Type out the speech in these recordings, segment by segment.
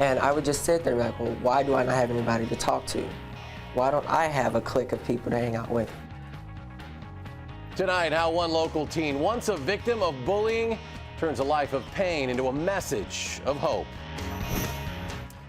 And I would just sit there like, well, why do I not have anybody to talk to? Why don't I have a clique of people to hang out with? Tonight, how one local teen, once a victim of bullying, turns a life of pain into a message of hope.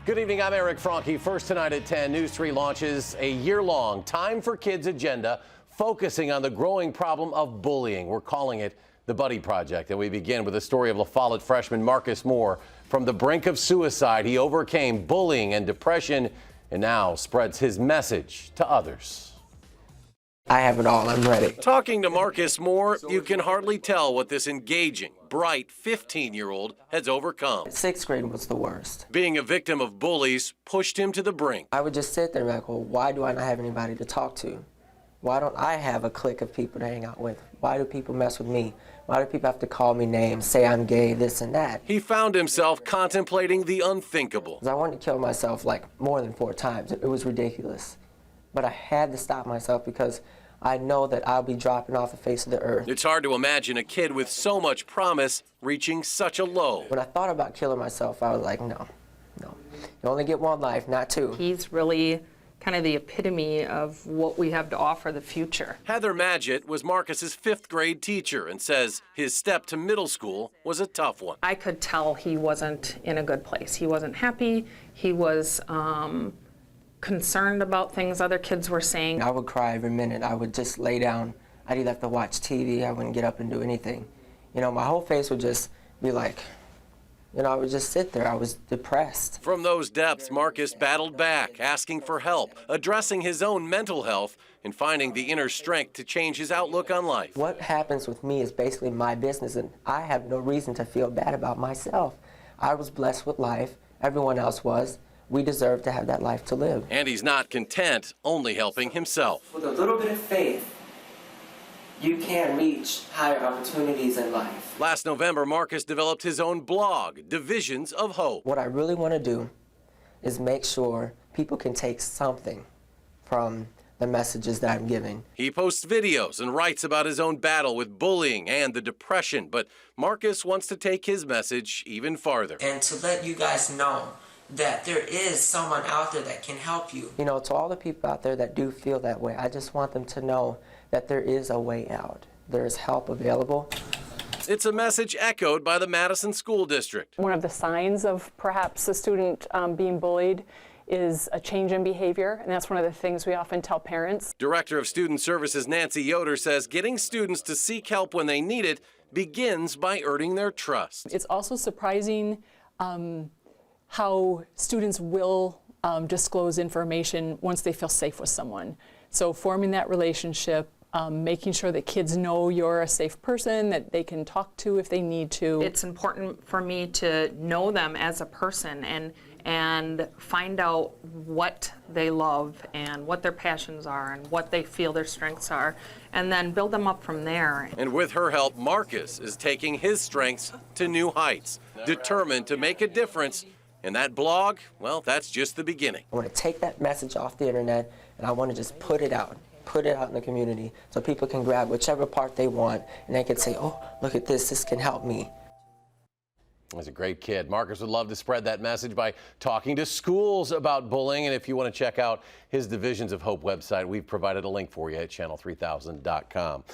Good evening, I'm Eric Franke. First tonight at 10, News 3 launches a year-long Time for Kids agenda focusing on the growing problem of bullying. We're calling it the Buddy Project. And we begin with the story of La Follette freshman Marcus Moore. From the brink of suicide, he overcame bullying and depression and now spreads his message to others. I have it all. I'm ready. Talking to Marcus Moore, you can hardly tell what this engaging, bright 15-year-old has overcome. Sixth grade was the worst. Being a victim of bullies pushed him to the brink. I would just sit there like, well, why do I not have anybody to talk to? Why don't I have a clique of people to hang out with? Why do people mess with me? Why do people have to call me names, say I'm gay, this and that? He found himself contemplating the unthinkable. I wanted to kill myself like more than 4 times. It was ridiculous. But I had to stop myself because I know that I'll be dropping off the face of the earth. It's hard to imagine a kid with so much promise reaching such a low. When I thought about killing myself, I was like, no. You only get one life, not 2. He's really kind of the epitome of what we have to offer the future. Heather Magid was Marcus's 5th grade teacher and says his step to middle school was a tough one. I could tell he wasn't in a good place. He wasn't happy. He was concerned about things other kids were saying. I would cry every minute. I would just lay down. I'd either have to watch TV. I wouldn't get up and do anything. You know, my whole face would just be like, you know, I would just sit there. I was depressed. From those depths, Marcus battled back, asking for help, addressing his own mental health, and finding the inner strength to change his outlook on life. What happens with me is basically my business, and I have no reason to feel bad about myself. I was blessed with life. Everyone else was. We deserve to have that life to live. And he's not content only helping himself. With a little bit of faith, you can reach higher opportunities in life. Last November, Marcus developed his own blog, Divisions of Hope. What I really want to do is make sure people can take something from the messages that I'm giving. He posts videos and writes about his own battle with bullying and the depression, but Marcus wants to take his message even farther. And to let you guys know that there is someone out there that can help you. You know, to all the people out there that do feel that way, I just want them to know that there is a way out. There is help available. It's a message echoed by the Madison School District. One of the signs of perhaps a student being bullied is a change in behavior, and that's one of the things we often tell parents. Director of Student Services Nancy Yoder says getting students to seek help when they need it begins by earning their trust. It's also surprising how students will disclose information once they feel safe with someone. So forming that relationship, making sure that kids know you're a safe person that they can talk to if they need to. It's important for me to know them as a person and find out what they love and what their passions are and what they feel their strengths are, and then build them up from there. And with her help, Marcus is taking his strengths to new heights, determined to make a difference. And that blog, well, that's just the beginning. I want to take that message off the internet and I want to just put it out in the community so people can grab whichever part they want and they can say, oh, look at this can help me. He's a great kid. Marcus would love to spread that message by talking to schools about bullying. And if you want to check out his Divisions of Hope website, we've provided a link for you at channel3000.com.